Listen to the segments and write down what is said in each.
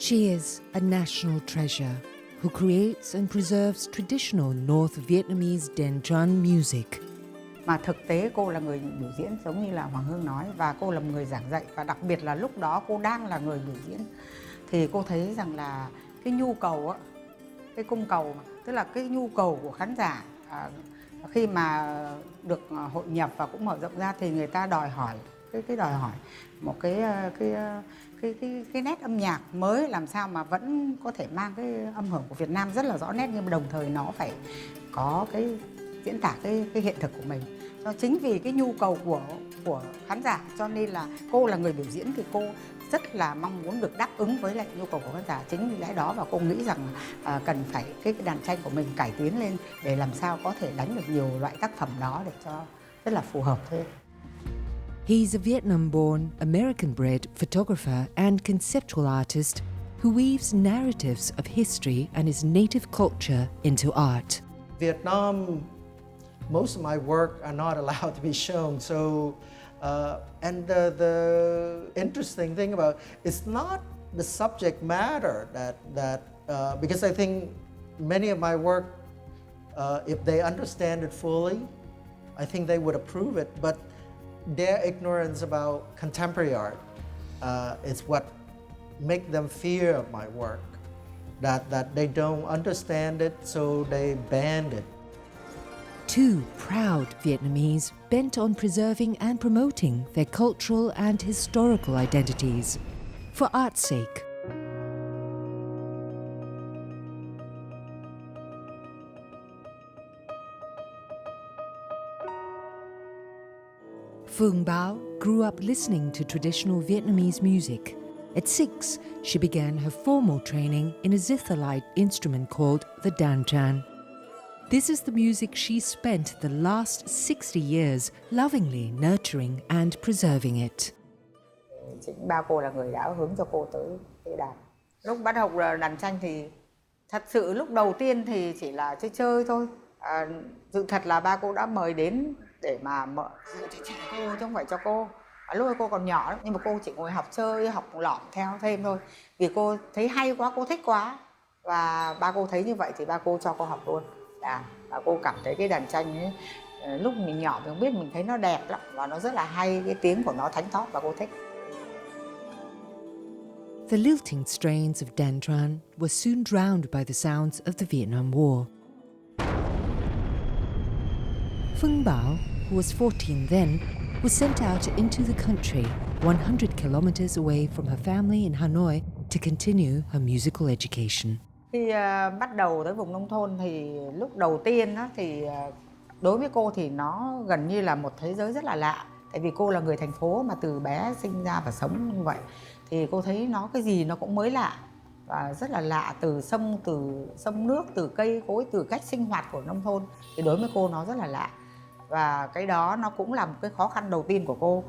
She is a national treasure who creates and preserves traditional North Vietnamese Dàn Dran music. Mà thực tế cô là người biểu diễn giống như là Hoàng Hương nói, và cô là một người giảng dạy, và đặc biệt là lúc đó cô đang là người biểu diễn thì cô thấy rằng là cái nhu cầu á, cái cung cầu mà, tức là cái nhu cầu của khán giả khi mà được hội nhập và cũng mở rộng ra thì người ta đòi hỏi đòi hỏi một cái nét âm nhạc mới, làm sao mà vẫn có thể mang cái âm hưởng của Việt Nam rất là rõ nét, nhưng mà đồng thời nó phải có cái diễn tả cái hiện thực của mình. Cho chính vì cái nhu cầu của khán giả cho nên là cô là người biểu diễn thì cô rất là mong muốn được đáp ứng với lại nhu cầu của khán giả. Chính vì lẽ đó và cô nghĩ rằng cần phải cái đàn tranh của mình cải tiến lên để làm sao có thể đánh được nhiều loại tác phẩm đó để cho rất là phù hợp thôi. He's a Vietnam-born, American-bred photographer and conceptual artist who weaves narratives of history and his native culture into art. Vietnam, most of my work are not allowed to be shown. So, and the interesting thing about it's not the subject matter that because I think many of my work, if they understand it fully, I think they would approve it. But their ignorance about contemporary art is what make them fear of my work. That they don't understand it, so they banned it. Two proud Vietnamese bent on preserving and promoting their cultural and historical identities for art's sake. Phuong Bao grew up listening to traditional Vietnamese music. At 6, she began her formal training in a zither-like instrument called the Dàn Dran. This is the music she spent the last 60 years lovingly nurturing and preserving it. Chính ba cô là người đã hướng cho cô tới cái đàn. Lúc bắt học đàn tranh thì thật sự lúc đầu tiên thì chỉ là chơi thôi. Sự thật là ba cô đã mời đến để mà dạy cho cô chứ không phải cho cô. Lúc ấy cô còn nhỏ lắm, nhưng mà cô chỉ ngồi học chơi, học lỏm theo thêm thôi. Vì cô thấy hay quá, cô thích quá. Và ba cô thấy như vậy thì ba cô cho cô học luôn. Và cô cảm thấy cái đàn tranh ấy, lúc mình nhỏ mình không biết, mình thấy nó đẹp lắm và nó rất là hay, cái tiếng của nó thánh thót và cô thích. The lilting strains of Dàn Dran were soon drowned by the sounds of the Vietnam War. Phuong Bao, who was 14 then, was sent out into the country, 100 kilometers away from her family in Hanoi, to continue her musical education. Khi bắt đầu tới vùng nông thôn thì lúc đầu tiên đó, thì đối với cô thì nó gần như là một thế giới rất là lạ. Tại vì cô là người thành phố mà từ bé sinh ra và sống như vậy. Thì cô thấy nó cái gì nó cũng mới lạ và rất là lạ, từ sông nước, từ cây cối, từ cách sinh hoạt của nông thôn. Thì đối với cô nó rất là lạ. Và cái đó nó cũng là một cái khó khăn đầu tiên của cô.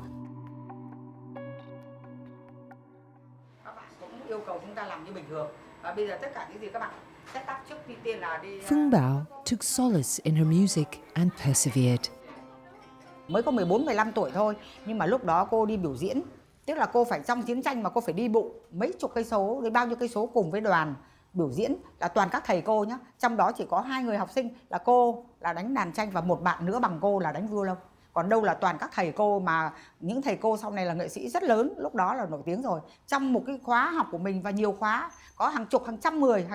Các bạn cũng yêu cầu chúng ta làm như bình thường. Và bây giờ tất cả những gì các bạn set up trước khi tiên là đi... Phuong Bao took solace in her music and persevered. Mới có 14-15 tuổi thôi, nhưng mà lúc đó cô đi biểu diễn. Tức là cô phải trong chiến tranh mà cô phải đi bộ mấy chục cây số, đến bao nhiêu cây số cùng với đoàn biểu diễn là toàn các thầy cô nhá. Trong đó chỉ có 2 người học sinh là cô là đánh đàn tranh và một bạn nữa bằng cô là đánh violon. Còn đâu là toàn các thầy cô, mà những thầy cô sau này là nghệ sĩ rất lớn, lúc đó là nổi tiếng rồi. Trong một cái khóa học của mình và nhiều khóa, có hàng chục, hàng trăm người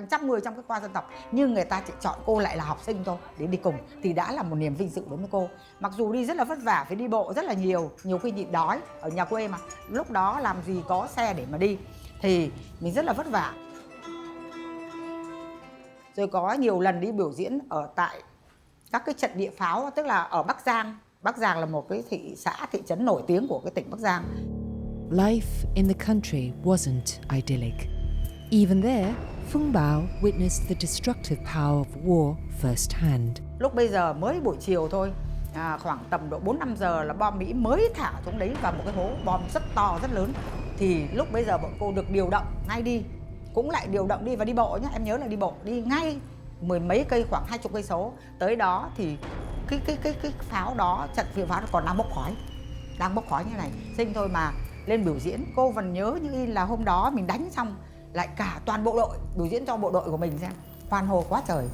trong cái khoa dân tộc. Nhưng người ta chỉ chọn cô lại là học sinh thôi, để đi cùng. Thì đã là một niềm vinh dự đối với cô. Mặc dù đi rất là vất vả, phải đi bộ rất là nhiều khi nhịn đói, ở nhà quê mà. Lúc đó làm gì có xe để mà đi. Thì mình rất là vất vả. Rồi có nhiều lần đi biểu diễn ở tại các cái trận địa pháo, tức là ở Bắc Giang. Bắc Giang là một cái thị trấn nổi tiếng của cái tỉnh Bắc Giang. Life in the country wasn't idyllic. Even there, Phuong Bao witnessed the destructive power of war firsthand. Lúc bây giờ mới buổi chiều thôi, khoảng tầm độ 4-5 giờ là bom Mỹ mới thả xuống đấy vào một cái hố bom rất to, rất lớn. Thì lúc bây giờ bọn cô được điều động ngay đi, cũng lại điều động đi và đi bộ nhá, em nhớ là đi bộ, đi ngay mười mấy cây, khoảng 20 cây số. Tới đó thì cái pháo đó, trận pháo đó còn đang bốc khói như này. Sinh thôi mà lên biểu diễn, cô vẫn nhớ như là hôm đó mình đánh xong lại cả toàn bộ đội, biểu diễn cho bộ đội của mình xem, hoan hô quá trời.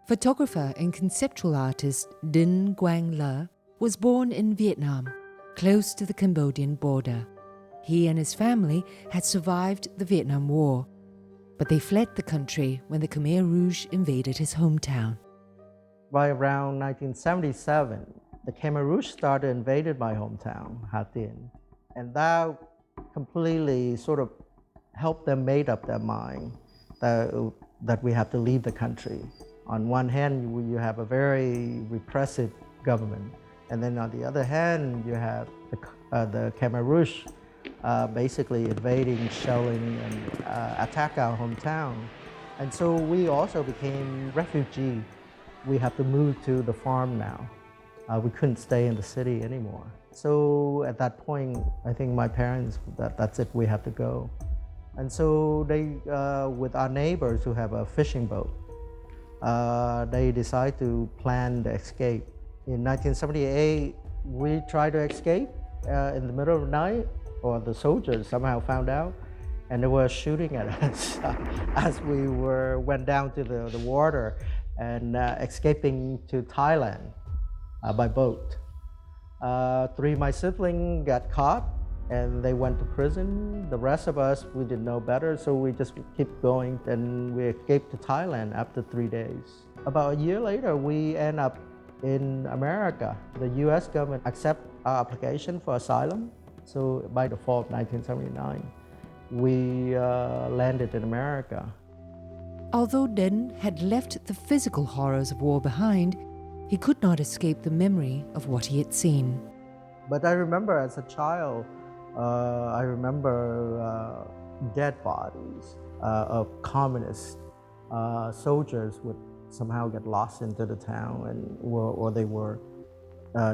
Photographer and conceptual artist Dinh Q was born in Vietnam, close to the Cambodian border. He and his family had survived the Vietnam War, but they fled the country when the Khmer Rouge invaded his hometown. By around 1977, the Khmer Rouge started invaded my hometown, Hà Tĩnh, and that completely sort of helped them made up their mind that we have to leave the country. On one hand, you have a very repressive government, and then on the other hand, you have the Khmer Rouge basically invading, shelling, and attack our hometown. And so we also became refugees. We have to move to the farm now. We couldn't stay in the city anymore. So at that point, I think my parents, that's it, we have to go. And so they, with our neighbors who have a fishing boat, they decide to plan the escape. In 1978, we tried to escape in the middle of the night, or the soldiers somehow found out, and they were shooting at us as we went down to the water and escaping to Thailand by boat. Three of my siblings got caught and they went to prison. The rest of us, we didn't know better, so we just kept going, and we escaped to Thailand after 3 days. About a year later, we end up in America. The US government accepted our application for asylum, so by the fall of 1979, we landed in America. Although Dinh had left the physical horrors of war behind, he could not escape the memory of what he had seen. But I remember as a child, I remember dead bodies of communist soldiers would somehow get lost into the town, or they were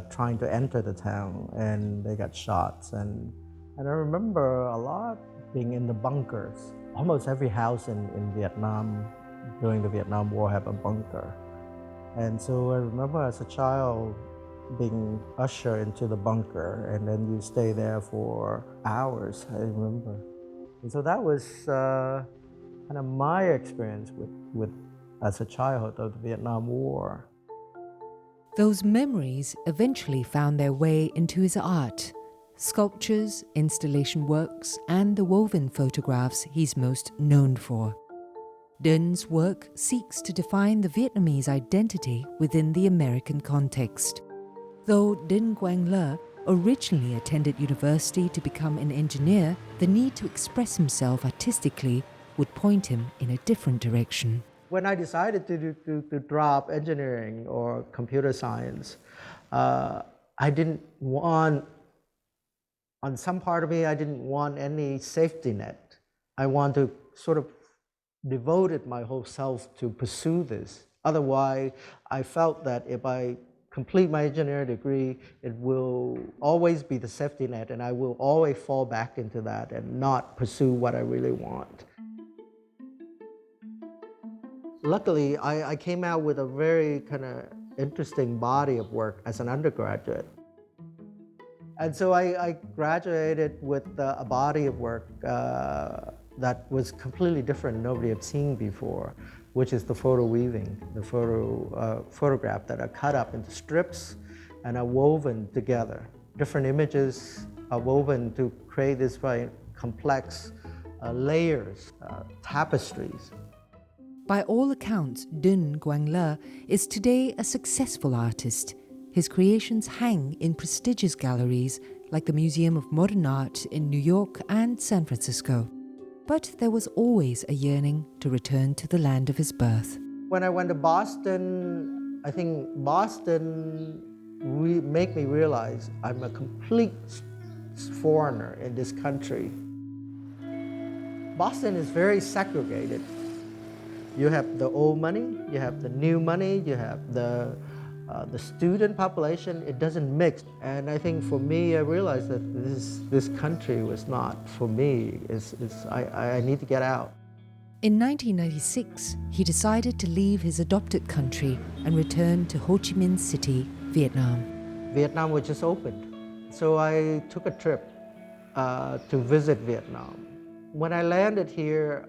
trying to enter the town and they got shot. And I remember a lot being in the bunkers. Almost every house in Vietnam during the Vietnam War had a bunker. And so I remember as a child being ushered into the bunker, and then you stay there for hours, I remember. And so that was kind of my experience with as a child of the Vietnam War. Those memories eventually found their way into his art, sculptures, installation works, and the woven photographs he's most known for. Dinh's work seeks to define the Vietnamese identity within the American context. Though Dinh Q originally attended university to become an engineer, the need to express himself artistically would point him in a different direction. When I decided to drop engineering or computer science, I didn't want, on some part of me, I didn't want any safety net. I want to sort of devoted my whole self to pursue this. Otherwise, I felt that if I complete my engineering degree, it will always be the safety net, and I will always fall back into that and not pursue what I really want. Luckily, I came out with a very kind of interesting body of work as an undergraduate. And so I graduated with a body of work that was completely different, nobody had seen before, which is the photo weaving, the photograph that are cut up into strips and are woven together. Different images are woven to create this very complex layers, tapestries. By all accounts, Dinh Q is today a successful artist. His creations hang in prestigious galleries like the Museum of Modern Art in New York and San Francisco. But there was always a yearning to return to the land of his birth. When I went to Boston, I think Boston made me realize I'm a complete foreigner in this country. Boston is very segregated. You have the old money, you have the new money, you have the student population. It doesn't mix. And I think for me, I realized that this country was not for me. I need to get out. In 1996, he decided to leave his adopted country and return to Ho Chi Minh City, Vietnam. Vietnam was just opened. So I took a trip to visit Vietnam. When I landed here,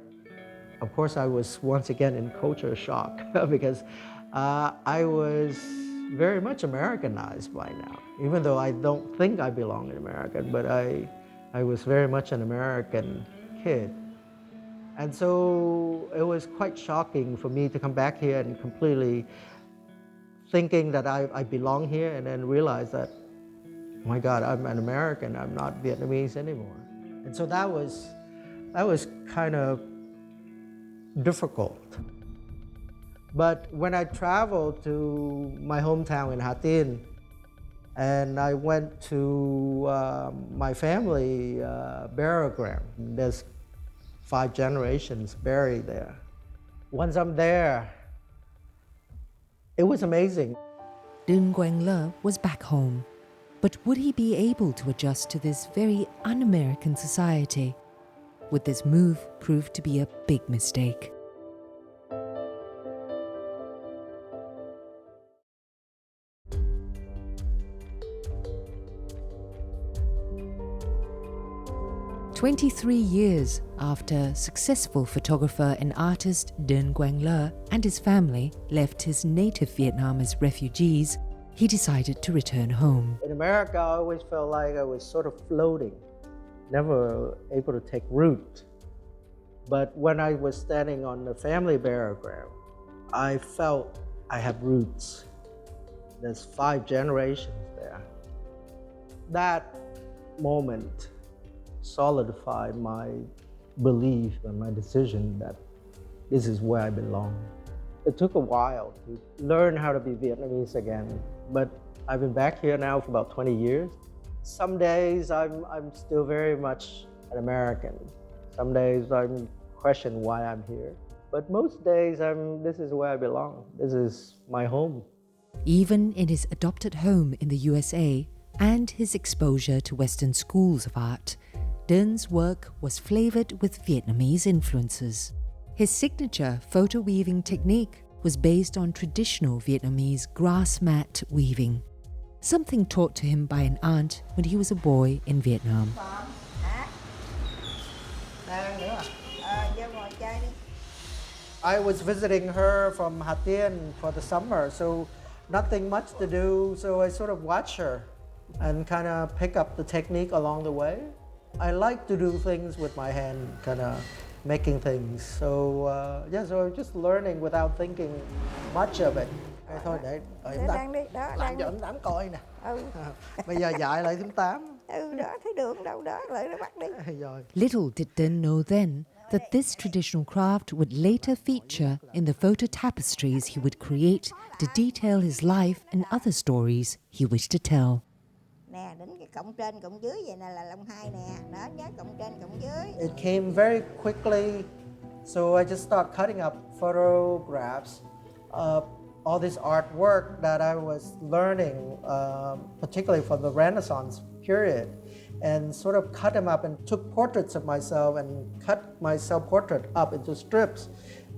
of course, I was once again in culture shock because I was very much Americanized by now. Even though I don't think I belong in America, but I was very much an American kid. And so it was quite shocking for me to come back here and completely thinking that I belong here and then realize that, oh my God, I'm an American, I'm not Vietnamese anymore. And so that was kind of difficult. But when I traveled to my hometown in Hà Tĩnh, and I went to my family burial ground, there's 5 generations buried there. Once I'm there, it was amazing. Dinh Q was back home, but would he be able to adjust to this very un-American society? Would this move prove to be a big mistake? "23 years after successful photographer and artist Dinh Q and his family left his native Vietnam as refugees, he decided to return home. In America, I always felt like I was sort of floating, never able to take root. But when I was standing on the family burial ground, I felt I have roots. There's 5 generations there. That moment solidified my belief and my decision that this is where I belong. It took a while to learn how to be Vietnamese again, but I've been back here now for about 20 years. Some days I'm still very much an American. Some days I'm questioning why I'm here. But most days this is where I belong. This is my home. Even in his adopted home in the USA and his exposure to Western schools of art, Dinh's work was flavored with Vietnamese influences. His signature photo weaving technique was based on traditional Vietnamese grass mat weaving, something taught to him by an aunt when he was a boy in Vietnam. I was visiting her from Hà Tĩnh for the summer, so nothing much to do, so I sort of watch her and kind of pick up the technique along the way. I like to do things with my hand, kind of making things. So so I'm just learning without thinking much of it. Thôi để em làm cho anh Tám coi nè. Bây giờ dạy lại thím Tám. Đó, thấy được đâu đó, lại nó bắt đi. Little did Dinh know then that this traditional craft would later feature in the photo tapestries he would create to detail his life and other stories he wished to tell. Nè, đến cái cộng trên cộng dưới vậy nè là lông 2 nè. Đó, nhớ cộng trên cộng dưới. It came very quickly, so I just started cutting up photographs of all this artwork that I was learning, particularly from the Renaissance period, and sort of cut them up and took portraits of myself and cut my self-portrait up into strips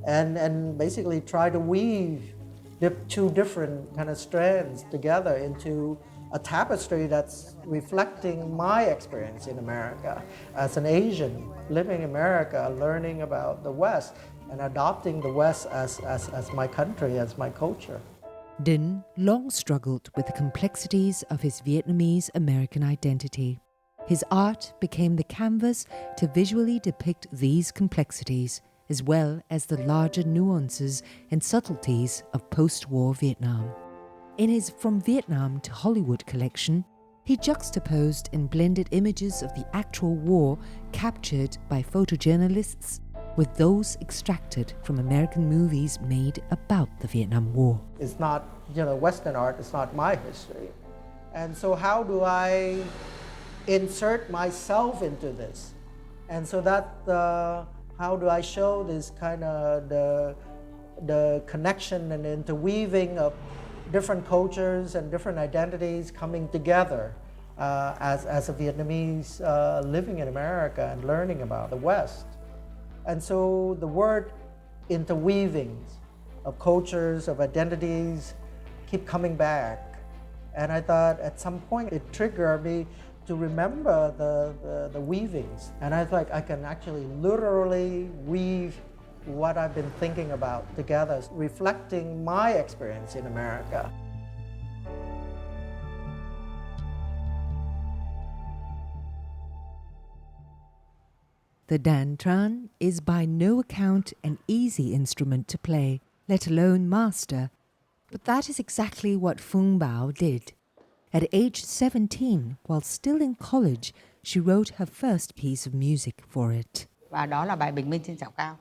and basically try to weave the 2 different kind of strands together into a tapestry that's reflecting my experience in America as an Asian living in America, learning about the West and adopting the West as my country, as my culture. Dinh long struggled with the complexities of his Vietnamese American identity. His art became the canvas to visually depict these complexities, as well as the larger nuances and subtleties of post-war Vietnam. In his From Vietnam to Hollywood collection, he juxtaposed and blended images of the actual war captured by photojournalists with those extracted from American movies made about the Vietnam War. It's not, Western art, it's not my history. And so how do I insert myself into this? And so that, how do I show this kind of the the connection and interweaving of different cultures and different identities coming together as a Vietnamese living in America and learning about the West. And so the word interweaving of cultures, of identities keep coming back. And I thought at some point it triggered me to remember the weavings. And I thought I can actually literally weave what I've been thinking about together, reflecting my experience in America. The Dan Tran is by no account an easy instrument to play, let alone master. But that is exactly what Phuong Bao did. At age 17, while still in college, she wrote her first piece of music for it. Và đó là bài Bình Minh trên Chảo Cao.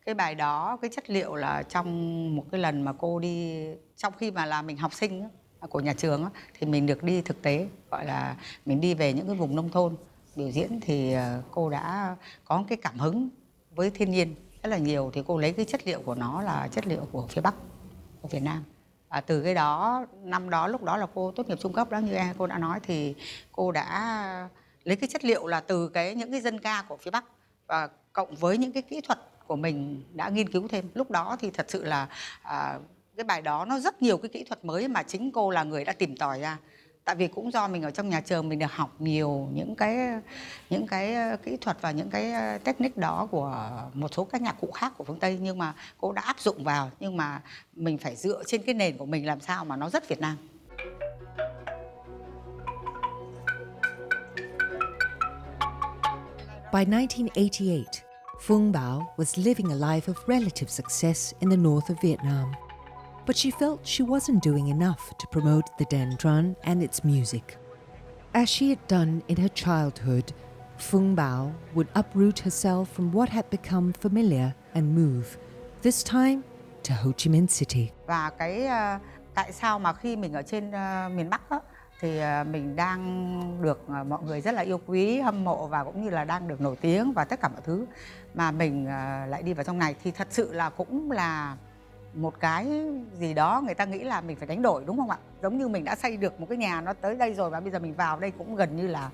Cái bài đó, cái chất liệu là trong một cái lần mà cô đi, trong khi mà là mình học sinh của nhà trường thì mình được đi thực tế, gọi là mình đi về những cái vùng nông thôn biểu diễn, thì cô đã có cái cảm hứng với thiên nhiên rất là nhiều, thì cô lấy cái chất liệu của nó là chất liệu của phía Bắc của Việt Nam. Và từ cái đó, năm đó lúc đó là cô tốt nghiệp trung cấp đó, như cô đã nói, thì cô đã lấy cái chất liệu là từ những cái dân ca của phía Bắc và cộng với những cái kỹ thuật của mình đã nghiên cứu thêm. Lúc đó thì thật sự là cái bài đó nó rất nhiều cái kỹ thuật mới mà chính cô là người đã tìm tòi ra. Tại vì cũng do mình ở trong nhà trường mình được học nhiều những cái kỹ thuật và những cái technique đó của một số các nhạc cụ khác của phương Tây, nhưng mà cô đã áp dụng vào, nhưng mà mình phải dựa trên cái nền của mình làm sao mà nó rất Việt Nam. By 1988, Phuong Bao was living a life of relative success in the north of Vietnam. But she felt she wasn't doing enough to promote the Dan Tran and its music. As she had done in her childhood, Phuong Bao would uproot herself from what had become familiar and move, this time to Ho Chi Minh City. Và tại sao mà khi mình ở trên miền Bắc thì mình đang được mọi người rất là yêu quý, hâm mộ và cũng như là đang được nổi tiếng và tất cả mọi thứ, mà mình lại đi vào trong này thì thật sự là cũng là một cái gì đó người ta nghĩ là mình phải đánh đổi, đúng không ạ? Giống như mình đã xây được một cái nhà nó tới đây rồi và bây giờ mình vào đây cũng gần như là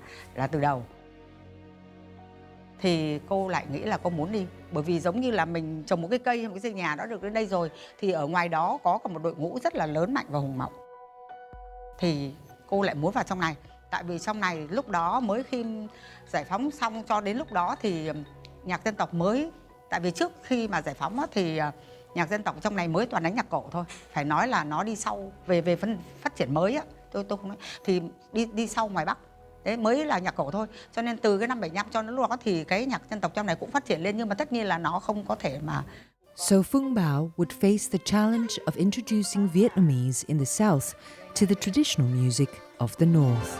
từ đầu. Thì cô lại nghĩ là cô muốn đi, bởi vì giống như là mình trồng một cái cây hay một cái xây nhà đó được đến đây rồi, thì ở ngoài đó có cả một đội ngũ rất là lớn mạnh và hùng mạnh. Thì cô lại muốn vào trong này, tại vì trong này lúc đó mới khi giải phóng xong cho đến lúc đó thì nhạc dân tộc mới, tại vì trước khi mà giải phóng thì nhạc dân tộc trong này mới toàn đánh nhạc cổ thôi, phải nói là nó đi sau về phần phát triển mới tôi không nói, thì đi sau ngoài Bắc. Đấy mới là nhạc cổ thôi. Cho nên từ cái năm 75 cho đến lúc đó thì cái nhạc dân tộc trong này cũng phát triển lên, nhưng mà tất nhiên là nó không có thể mà. So Phuong Bao would face the challenge of introducing Vietnamese in the South to the traditional music of the North.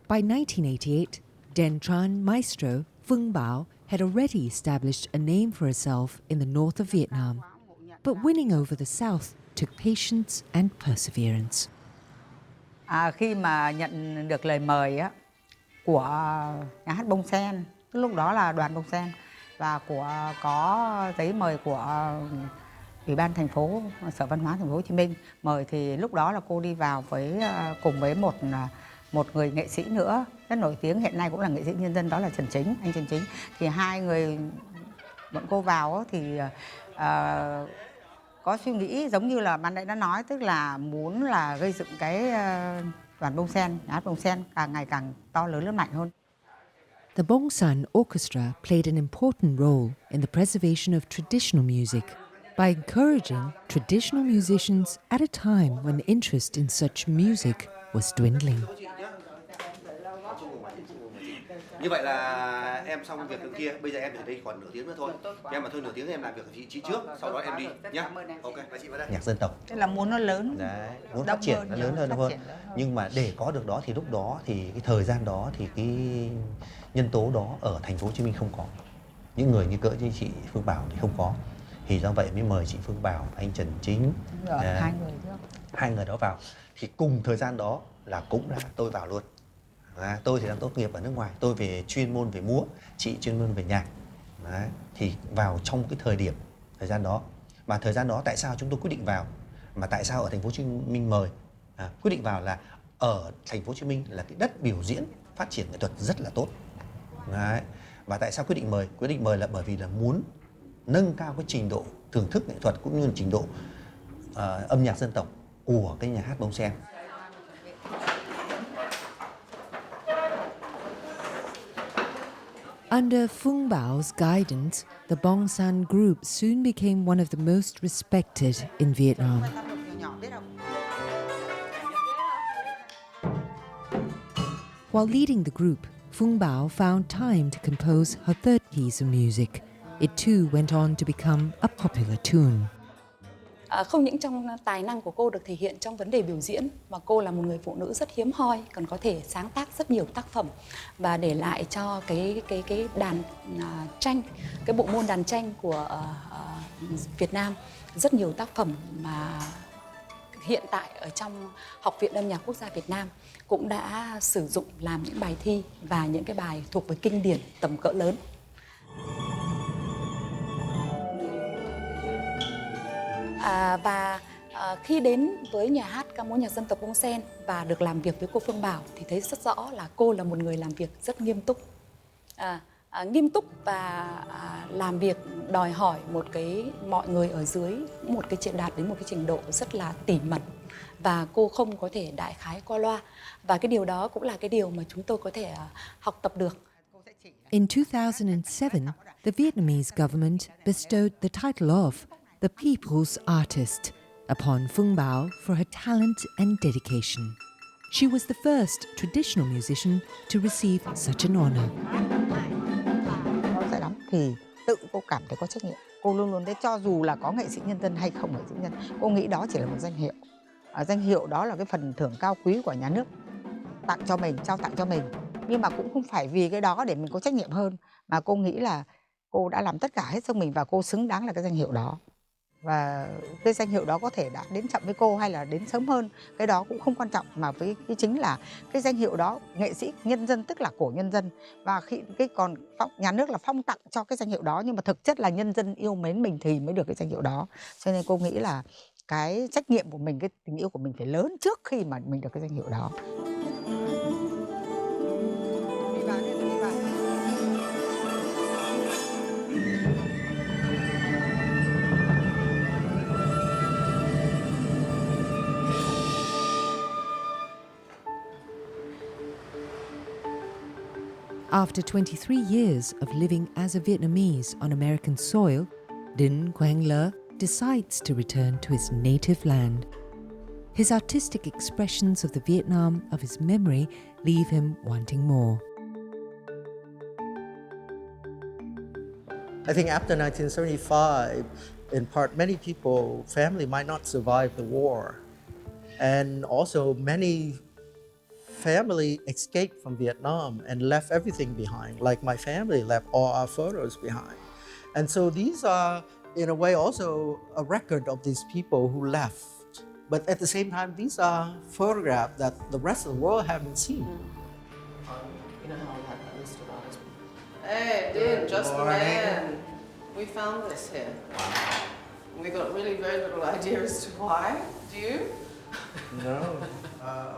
By 1988, Dan Tran maestro Phuong Bao had already established a name for herself in the north of Vietnam. But winning over the South took patience and perseverance. Khi mà nhận được lời mời của nhà hát Bông Sen, lúc đó là đoàn Bông Sen, và có giấy mời của Ủy ban thành phố, Sở Văn hóa thành phố Hồ Chí Minh mời, thì lúc đó là cô đi vào cùng với một người nghệ sĩ nữa rất nổi tiếng, hiện nay cũng là nghệ sĩ nhân dân, đó là anh Trần Chính. Thì hai người bọn cô vào thì có suy nghĩ giống như là ban nãy đã nói, tức là muốn là gây dựng cái đoàn Bông Sen, nhà hát Bông Sen càng ngày càng to lớn mạnh hơn. The Bông Sen Orchestra played an important role in the preservation of traditional music by encouraging traditional musicians at a time when interest in such music was dwindling. Như vậy là em xong việc đằng kia, bây giờ em ở đây còn nửa tiếng nữa thôi. Em mà thôi nửa tiếng thì em làm việc ở vị trí trước, sau đó em đi nhá. Ok, và chị vào đây. Nhạc dân tộc. Tức là muốn nó lớn. Đấy, muốn phát triển nó lớn hơn. Nhưng mà để có được đó thì lúc đó thì cái thời gian đó thì cái nhân tố đó ở thành phố Hồ Chí Minh không có. Những người như cỡ như chị Phuong Bao thì không có. Thì do vậy mới mời chị Phuong Bao, anh Trần Chính. Hai người nữa. hai người đó vào thì cùng thời gian đó là cũng là tôi vào luôn. Tôi thì đang tốt nghiệp ở nước ngoài, tôi về chuyên môn về múa, chị chuyên môn về nhạc. Đấy, thì vào trong cái thời gian đó. Mà thời gian đó tại sao chúng tôi quyết định vào, mà tại sao ở thành phố Hồ Chí Minh mời, quyết định vào là ở thành phố Hồ Chí Minh là cái đất biểu diễn phát triển nghệ thuật rất là tốt. Đấy. Và tại sao quyết định mời là bởi vì là muốn nâng cao cái trình độ thưởng thức nghệ thuật cũng như là trình độ âm nhạc dân tộc của cái nhà hát Bông Sen. Under Phuong Bao's guidance, the Bong San group soon became one of the most respected in Vietnam. While leading the group, Phuong Bao found time to compose her third piece of music. It too went on to become a popular tune. Không những trong tài năng của cô được thể hiện trong vấn đề biểu diễn, mà cô là một người phụ nữ rất hiếm hoi, còn có thể sáng tác rất nhiều tác phẩm và để lại cho cái đàn tranh, cái bộ môn đàn tranh của Việt Nam rất nhiều tác phẩm mà hiện tại ở trong Học viện Âm nhạc Quốc gia Việt Nam cũng đã sử dụng làm những bài thi và những cái bài thuộc về kinh điển tầm cỡ lớn. Khi đến với nhà hát ca múa nhạc dân tộc Bông Sen và được làm việc với cô Phuong Bao thì thấy rất rõ là cô là một người làm việc rất nghiêm túc. Nghiêm túc và làm việc đòi hỏi mọi người ở dưới đạt đến một cái trình độ rất là tỉ mẩn, và cô không có thể đại khái qua loa, và cái điều đó cũng là cái điều mà chúng tôi có thể học tập được. In 2007, the Vietnamese government bestowed the title of the People's Artist upon Phuong Bao for her talent and dedication. She was the first traditional musician to receive such an honor. Giải lắm thì tự cô cảm thấy có trách nhiệm. Cô luôn luôn thấy cho dù là có nghệ sĩ nhân dân hay không nghệ sĩ nhân dân, cô nghĩ đó chỉ là một danh hiệu. Danh hiệu đó là cái phần thưởng cao quý của nhà nước tặng cho mình, trao tặng cho mình. Nhưng mà cũng không phải vì cái đó để mình có trách nhiệm hơn, mà cô nghĩ là cô đã làm tất cả hết sức mình và cô xứng đáng là cái danh hiệu đó. Và cái danh hiệu đó có thể đã đến chậm với cô hay là đến sớm hơn, cái đó cũng không quan trọng, mà với cái chính là cái danh hiệu đó nghệ sĩ nhân dân tức là của nhân dân, và khi còn nhà nước là phong tặng cho cái danh hiệu đó, nhưng mà thực chất là nhân dân yêu mến mình thì mới được cái danh hiệu đó. Cho nên cô nghĩ là cái trách nhiệm của mình, cái tình yêu của mình phải lớn trước khi mà mình được cái danh hiệu đó. After 23 years of living as a Vietnamese on American soil, Dinh Q decides to return to his native land. His artistic expressions of the Vietnam of his memory leave him wanting more. I think after 1975, in part, many people, family might not survive the war. And also many family escaped from Vietnam and left everything behind. Like my family left all our photos behind. And so these are, in a way, also a record of these people who left. But at the same time, these are photographs that the rest of the world haven't seen. You know how we have that listed on us. Hey, dude, just the man. We found this here. We got really very little idea as to why. Do you? No.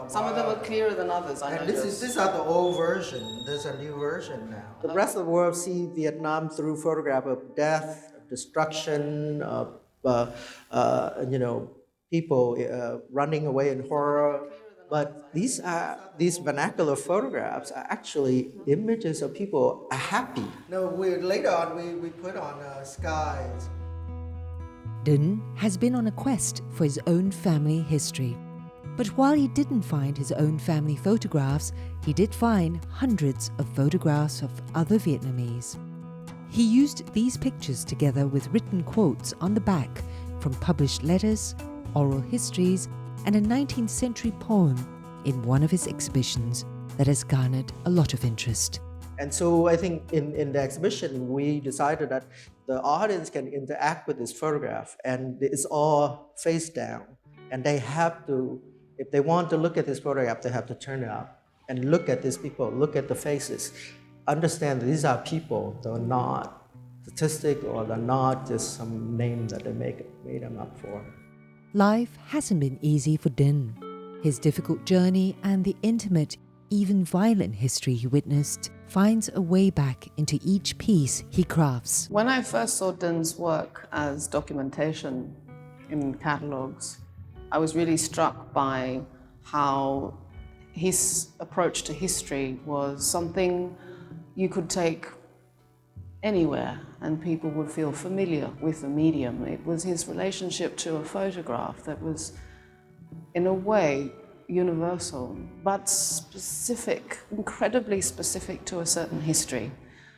Some of them are clearer than others, I know. And these are the old version. There's a new version now. The rest of the world see Vietnam through photograph of death, of destruction, of people running away in horror. But these vernacular photographs are actually images of people happy. No, later on we put on skies. Dinh has been on a quest for his own family history. But while he didn't find his own family photographs, he did find hundreds of photographs of other Vietnamese. He used these pictures together with written quotes on the back from published letters, oral histories, and a 19th century poem in one of his exhibitions that has garnered a lot of interest. And so I think in the exhibition, we decided that the audience can interact with this photograph, and it's all face down. And they have to, if they want to look at this photograph, they have to turn it up and look at these people, look at the faces, understand that these are people, they're not statistic or they're not just some name that they made them up for. Life hasn't been easy for Dinh. His difficult journey and the intimate, even violent history he witnessed finds a way back into each piece he crafts. When I first saw Dinh's work as documentation in catalogues, I was really struck by how his approach to history was something you could take anywhere and people would feel familiar with the medium. It was his relationship to a photograph that was, in a way, universal, but specific, incredibly specific to a certain history.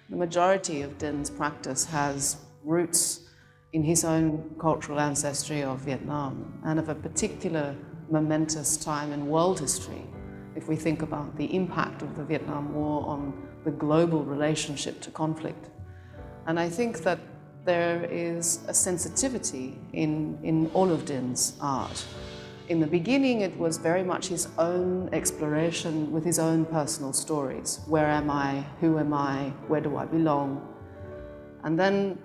The majority of Dinh's practice has roots in his own cultural ancestry of Vietnam and of a particular momentous time in world history, if we think about the impact of the Vietnam War on the global relationship to conflict. And I think that there is a sensitivity in all of Dinh's art. In the beginning, it was very much his own exploration with his own personal stories. Where am I? Who am I? Where do I belong? And then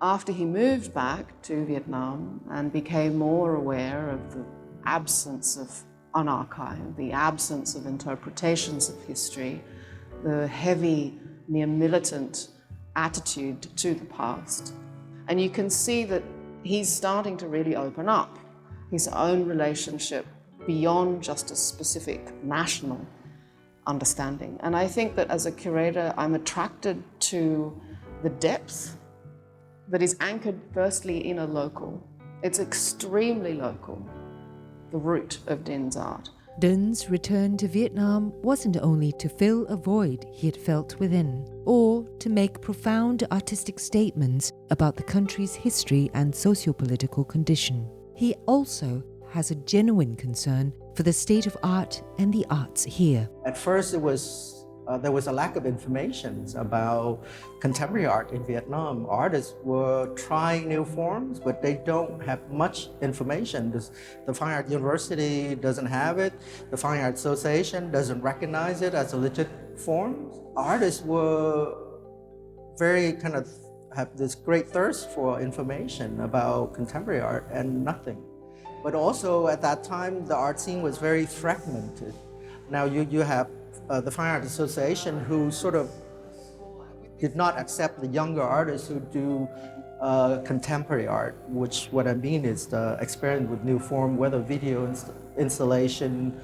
after he moved back to Vietnam and became more aware of the absence of unarchived, the absence of interpretations of history, the heavy, near militant attitude to the past. And you can see that he's starting to really open up his own relationship beyond just a specific national understanding. And I think that as a curator, I'm attracted to the depth that is anchored firstly in a local. It's extremely local, the root of Dinh's art. Dinh's return to Vietnam wasn't only to fill a void he had felt within, or to make profound artistic statements about the country's history and socio-political condition. He also has a genuine concern for the state of art and the arts here. At first, there was a lack of information about contemporary art in Vietnam. Artists were trying new forms, but they don't have much information. The Fine Art University doesn't have it. The Fine Art Association doesn't recognize it as a legit form. Artists were very have this great thirst for information about contemporary art and nothing. But also at that time, the art scene was very fragmented. Now you have the Fine Art Association, who sort of did not accept the younger artists who do contemporary art, which what I mean is the experiment with new form, whether video installation,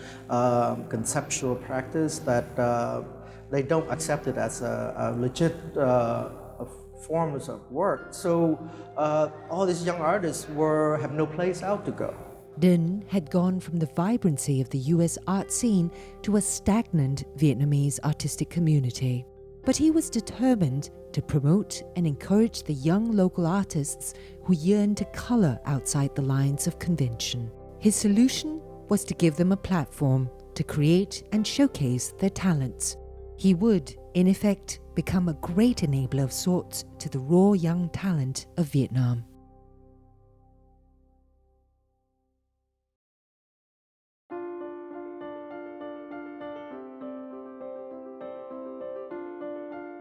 conceptual practice, that they don't accept it as a legit forms of work. So all these young artists have no place out to go. Dinh had gone from the vibrancy of the US art scene to a stagnant Vietnamese artistic community. But he was determined to promote and encourage the young local artists who yearned to color outside the lines of convention. His solution was to give them a platform to create and showcase their talents. He would, in effect, become a great enabler of sorts to the raw young talent of Vietnam.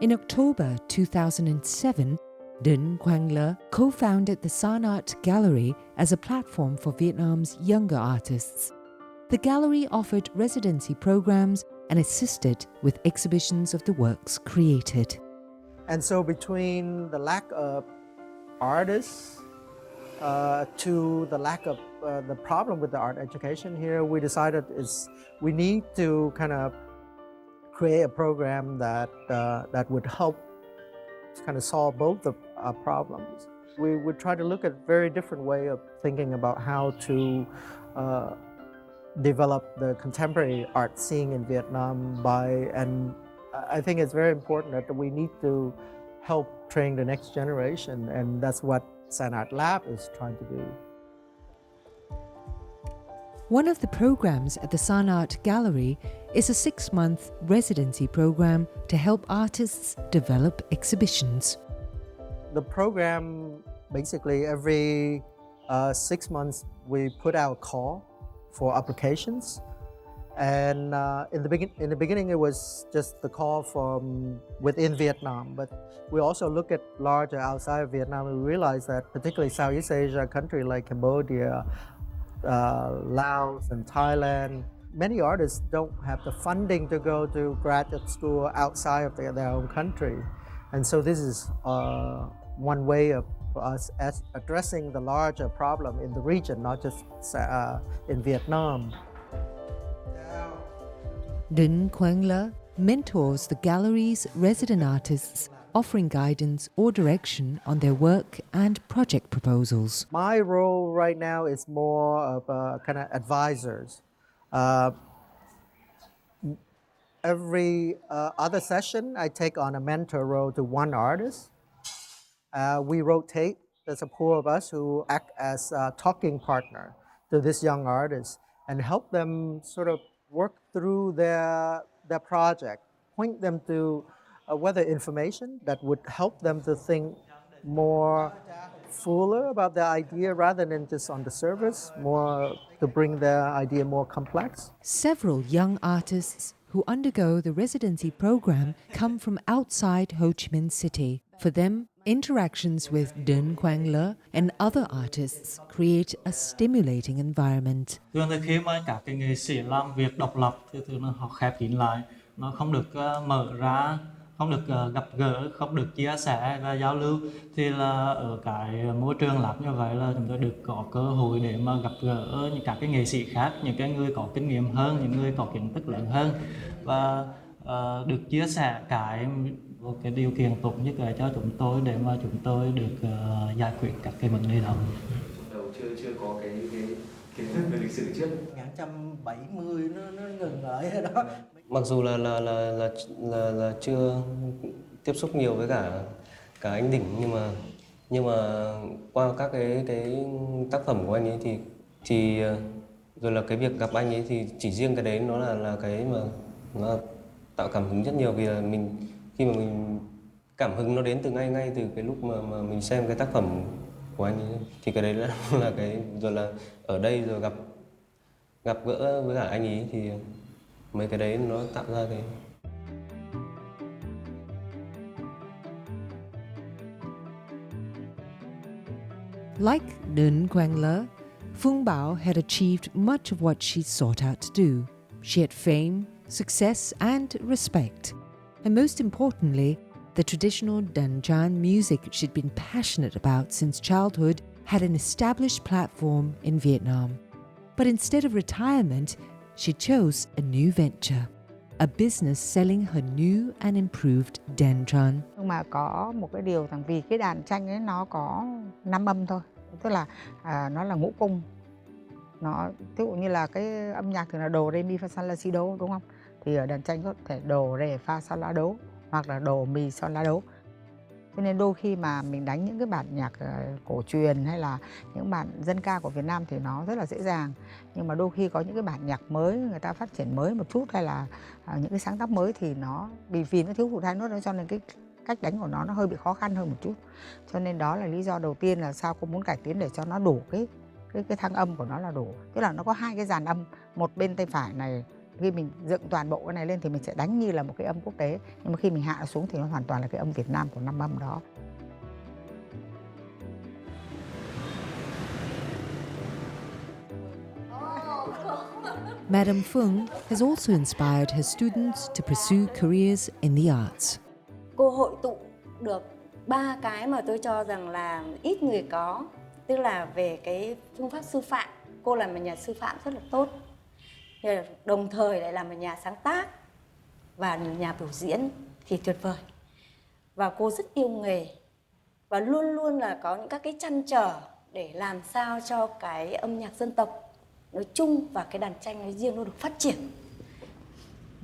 In October 2007, Dinh Quang Le co-founded the San Art Gallery as a platform for Vietnam's younger artists. The gallery offered residency programs and assisted with exhibitions of the works created. And so between the lack of artists to the lack of the problem with the art education here, we decided we need to kind of create a program that would help kind of solve both the problems. We would try to look at a very different way of thinking about how to develop the contemporary art scene in Vietnam and I think it's very important that we need to help train the next generation, and that's what San Art Lab is trying to do. One of the programs at the San Art Gallery is a 6-month residency program to help artists develop exhibitions. The program, basically every 6 months, we put out a call for applications. And in the beginning, it was just the call from within Vietnam, but we also look at larger outside of Vietnam. We realize that particularly Southeast Asia countries like Cambodia, Laos, and Thailand, many artists don't have the funding to go to graduate school outside of their own country, and so this is one way of us as addressing the larger problem in the region, not just in Vietnam. Dinh Q mentors the gallery's resident artists, offering guidance or direction on their work and project proposals. My role right now is more of a kind of advisors. Every other session, I take on a mentor role to one artist. We rotate. There's a pool of us who act as a talking partner to this young artist and help them sort of work through their project, point them to whether information that would help them to think more fuller about their idea rather than just on the surface, more to bring their idea more complex. Several young artists who undergo the residency program come from outside Ho Chi Minh City. For them, interactions with Dinh Q and other artists create a stimulating environment. Thường thì khi mà các cái nghệ sĩ làm việc độc lập thì thường là họ khép kín lại, nó không được mở ra, không được gặp gỡ, không được chia sẻ và giao lưu. Thì là ở cái môi trường lab như vậy là chúng tôi được có cơ hội để mà gặp gỡ những các cái nghệ sĩ khác, những cái người có kinh nghiệm hơn, những người có kiến thức lớn hơn, và được chia sẻ một cái điều kiện tốt nhất để cho chúng tôi để mà chúng tôi được giải quyết các cái vấn đề đó. Đầu chưa có cái kiến thức về lịch sử trước. 1970 nó ngừng lại ở đó. Mặc dù là chưa tiếp xúc nhiều với cả anh Đỉnh, nhưng mà qua các cái tác phẩm của anh ấy thì rồi là cái việc gặp anh ấy thì chỉ riêng cái đấy nó là cái mà nó tạo cảm hứng rất nhiều, vì là khi mà mình cảm hứng nó đến từ ngay từ cái lúc mà mình xem cái tác phẩm của anh ấy, thì cái đấy là cái rồi là ở đây rồi gặp gỡ với cả anh ấy thì mấy cái đấy nó tạo ra cái. Like Dinh Q, Phuong Bao had achieved much of what she sought out to do. She had fame, success, and respect. And most importantly, the traditional Danjan music she'd been passionate about since childhood had an established platform in Vietnam. But instead of retirement, she chose a new venture, a business selling her new and improved Danjan. Nhưng mà có một cái điều rằng vì cái đàn tranh ấy nó có 5 âm thôi, tức là nó là ngũ cung. Nó ví dụ như là cái âm nhạc thì là đồ, re, mi, fa, sol, la, si, đô, đúng không? Thì ở đàn tranh có thể đồ, re, fa, sol, la, đố, hoặc là đồ, mi, sol, la, đố. Cho nên đôi khi mà mình đánh những cái bản nhạc cổ truyền hay là những bản dân ca của Việt Nam thì nó rất là dễ dàng. Nhưng mà đôi khi có những cái bản nhạc mới, người ta phát triển mới một chút hay là những cái sáng tác mới thì nó vì nó thiếu hụt hai nốt, cho nên cái cách đánh của nó hơi bị khó khăn hơn một chút. Cho nên đó là lý do đầu tiên là sao cô muốn cải tiến để cho nó đủ cái thăng âm của nó là đủ. Tức là nó có hai cái dàn âm, một bên tay phải này, khi mình dựng toàn bộ cái này lên thì mình sẽ đánh như là một cái âm quốc tế, nhưng mà khi mình hạ xuống thì nó hoàn toàn là cái âm Việt Nam của 5 âm đó. Madame Phuong has also inspired her students to pursue careers in the arts. Cô hội tụ được 3 cái mà tôi cho rằng là ít người có, tức là về cái phương pháp sư phạm. Cô là một nhà sư phạm rất là tốt, đồng thời lại là một nhà sáng tác và nhà biểu diễn thì tuyệt vời. Và cô rất yêu nghề và luôn luôn là có những các cái trăn trở để làm sao cho cái âm nhạc dân tộc nói chung và cái đàn tranh nói riêng nó được phát triển.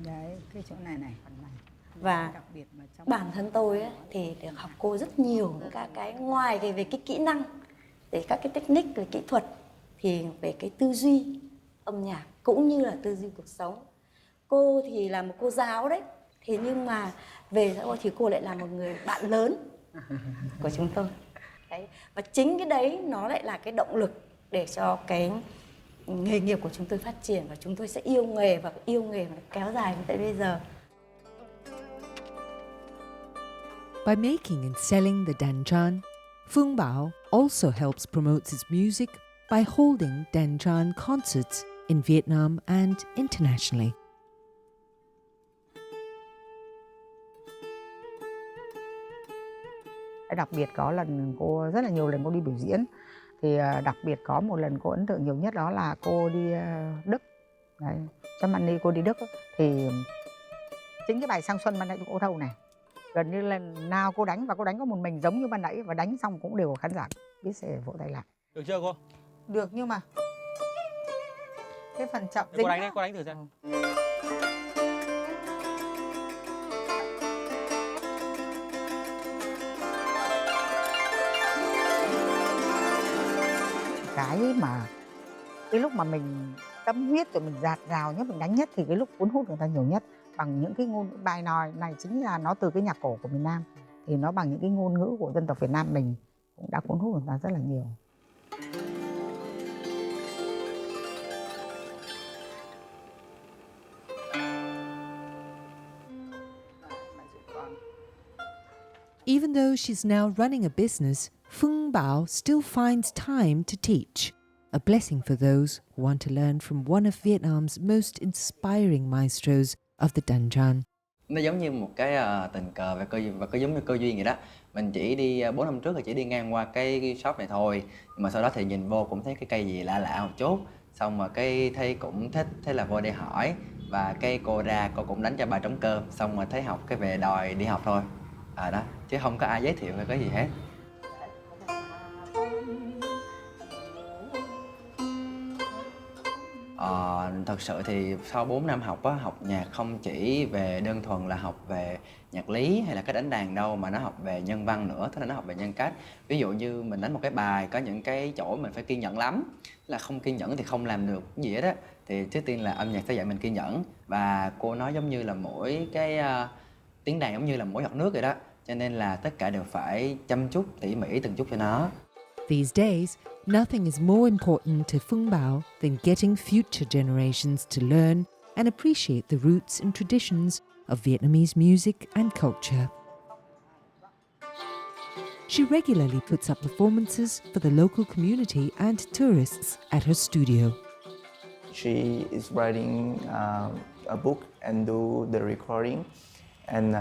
Đấy, cái chỗ này này. Và bản thân tôi ấy, thì được học cô rất nhiều những các cái ngoài về cái kỹ năng, để các cái technique về kỹ thuật, thì về cái tư duy âm nhạc cũng như là tư duy cuộc sống. Cô thì là một cô giáo đấy, thế nhưng mà về xã hội thì cô lại là một người bạn lớn của chúng tôi. và chính cái đấy nó lại là cái động lực để cho cái nghề nghiệp của chúng tôi phát triển, và chúng tôi sẽ yêu nghề và kéo dài đến tận bây giờ. By making and selling the danchan, Phuong Bao also helps promote his music by holding danchan concerts in Vietnam and internationally. Đặc biệt có lần cô, rất là nhiều lần cô đi biểu diễn, thì đặc biệt có một lần cô ấn tượng nhiều nhất đó là cô đi Đức. Đấy, trong Money cô đi Đức thì chính cái bài Sang Xuân ban nãy cô thâu này, gần như lần nào cô đánh, và cô đánh có một mình giống như ban nãy, và đánh xong cũng đều có khán giả biết sẽ vỗ tay lại. Được chưa cô? Được, nhưng mà cái phần chậm cô đánh đi, cô đánh thử xem. Cái lúc mà mình tâm huyết rồi mình dạt dào nhất, mình đánh nhất, thì cái lúc cuốn hút người ta nhiều nhất bằng những cái bài này chính là nó từ cái nhạc cổ của miền Nam, thì nó bằng những cái ngôn ngữ của dân tộc Việt Nam mình cũng đã cuốn hút người ta rất là nhiều. Even though she's now running a business, Phuong Bao still finds time to teach, a blessing for those who want to learn from one of Vietnam's most inspiring maestros of the danchan. Nó giống như một cái tình cờ và có giống như cơ duyên vậy đó. Mình chỉ đi 4 năm trước thì chỉ đi ngang qua cái shop này thôi, nhưng mà sau đó thì nhìn vô cũng thấy cái cây gì lạ lạ một chút, xong mà cái thấy cũng thích, thế là vô đây hỏi, và cái cô ra cô cũng đánh cho bài trống cơm, xong mà thấy học cái về đòi đi học thôi. Đó, chứ không có ai giới thiệu hay cái gì hết. Thật sự thì sau 4 năm học á, học nhạc không chỉ về đơn thuần là học về nhạc lý hay là cái đánh đàn đâu, mà nó học về nhân văn nữa, tức là nó học về nhân cách. Ví dụ như mình đánh một cái bài có những cái chỗ mình phải kiên nhẫn lắm, là không kiên nhẫn thì không làm được cái gì hết á. Thì trước tiên là âm nhạc sẽ dạy mình kiên nhẫn, và cô nói giống như là mỗi cái tiếng đàn giống như là mỗi giọt nước vậy đó, cho nên là tất cả đều phải chăm chút tỉ mỉ từng chút cho nó. These days, nothing is more important to Phuong Bao than getting future generations to learn and appreciate the roots and traditions of Vietnamese music and culture. She regularly puts up performances for the local community and tourists at her studio. She is writing a book and do the recording, and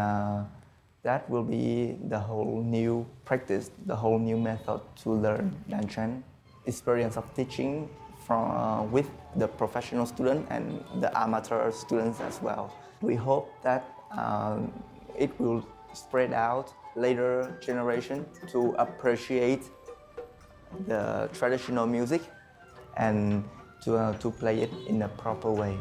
that will be the whole new practice, the whole new method to learn danchan. Experience of teaching from with the professional student and the amateur students as well. We hope that it will spread out later generation to appreciate the traditional music and to play it in a proper way.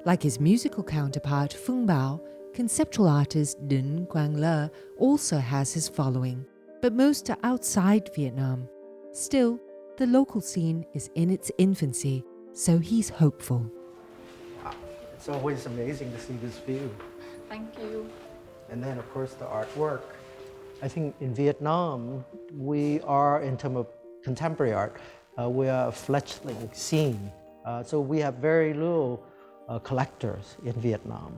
Like his musical counterpart Phuong Bao, conceptual artist Dinh Q also has his following, but most are outside Vietnam. Still, the local scene is in its infancy, so he's hopeful. Wow. It's always amazing to see this view. Thank you. And then, of course, the artwork. I think in Vietnam, we are, in terms of contemporary art, we are a fledgling scene. So we have very little collectors in Vietnam,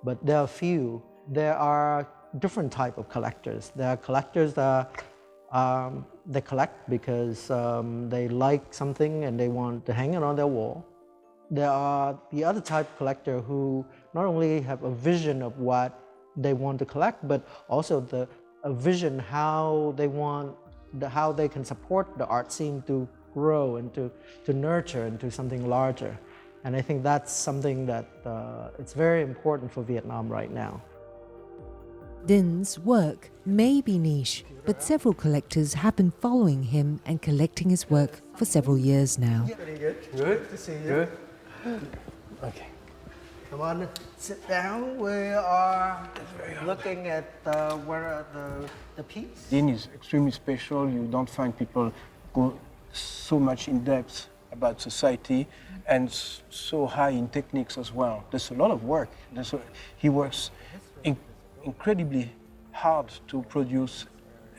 but there are few. There are different type of collectors. There are collectors that they collect because they like something and they want to hang it on their wall. There are the other type of collector who not only have a vision of what they want to collect, but also a vision how they can support the art scene to grow and to nurture into something larger. And I think that's something that it's very important for Vietnam right now. Dinh's work may be niche, but several collectors have been following him and collecting his work for several years now. Pretty good. Good to see you. Good. Okay. Come on, sit down. We are looking at where are the piece. Dinh is extremely special. You don't find people go so much in depth about society and so high in techniques as well. There's a lot of work. He works incredibly hard to produce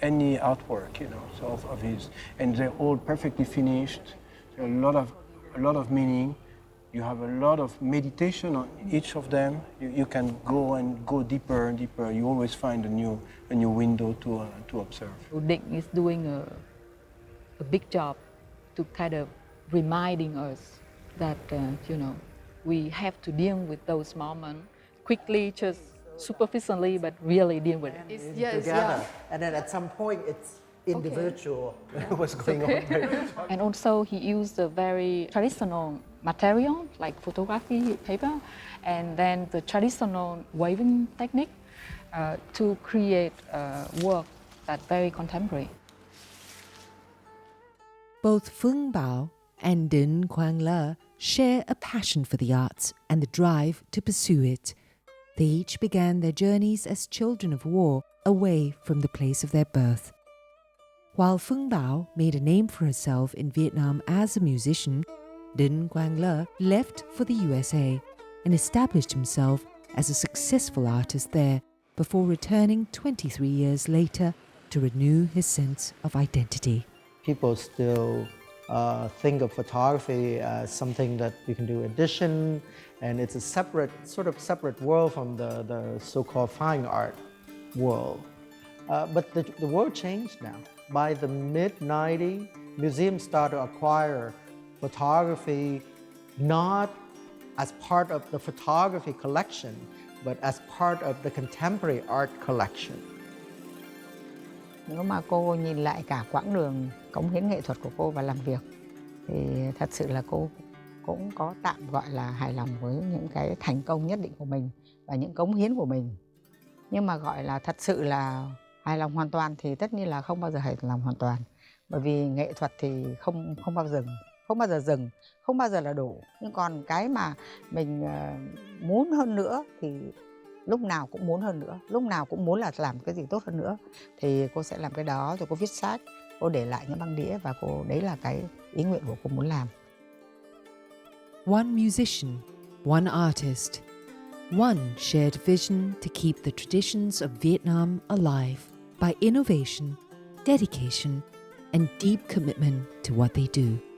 any artwork, so of his, and they're all perfectly finished. There are a lot of meaning. You have a lot of meditation on each of them. You can go deeper and deeper. You always find a new window to observe. Dinh is doing a big job to kind of reminding us that we have to deal with those moments quickly, just superficially, but really deal with it. Together, and then at some point it's individual. What's going on there? And also he used a very traditional material like photography paper, and then the traditional waving technique to create work that's very contemporary. Both Phuong Bao and Dinh Q share a passion for the arts and the drive to pursue it. They each began their journeys as children of war away from the place of their birth. While Phuong Bao made a name for herself in Vietnam as a musician, Dinh Q left for the USA and established himself as a successful artist there before returning 23 years later to renew his sense of identity. People still think of photography as something that you can do edition, and it's a separate world from the so-called fine art world. But the world changed now. By the mid-90s, museums started to acquire photography not as part of the photography collection, but as part of the contemporary art collection. Nếu mà cô nhìn lại cả quãng đường cống hiến nghệ thuật của cô và làm việc, thì thật sự là cô cũng có tạm gọi là hài lòng với những cái thành công nhất định của mình và những cống hiến của mình. Nhưng mà gọi là thật sự là hài lòng hoàn toàn thì tất nhiên là không bao giờ hài lòng hoàn toàn. Bởi vì nghệ thuật thì không bao giờ dừng, không bao giờ là đủ. Nhưng còn cái mà mình muốn hơn nữa thì lúc nào cũng muốn hơn nữa, lúc nào cũng muốn là làm cái gì tốt hơn nữa, thì cô sẽ làm cái đó. Rồi cô viết sách, cô để lại những băng đĩa, và đấy là cái ý nguyện của cô muốn làm. One musician, one artist, one shared vision to keep the traditions of Vietnam alive by innovation, dedication, and deep commitment to what they do.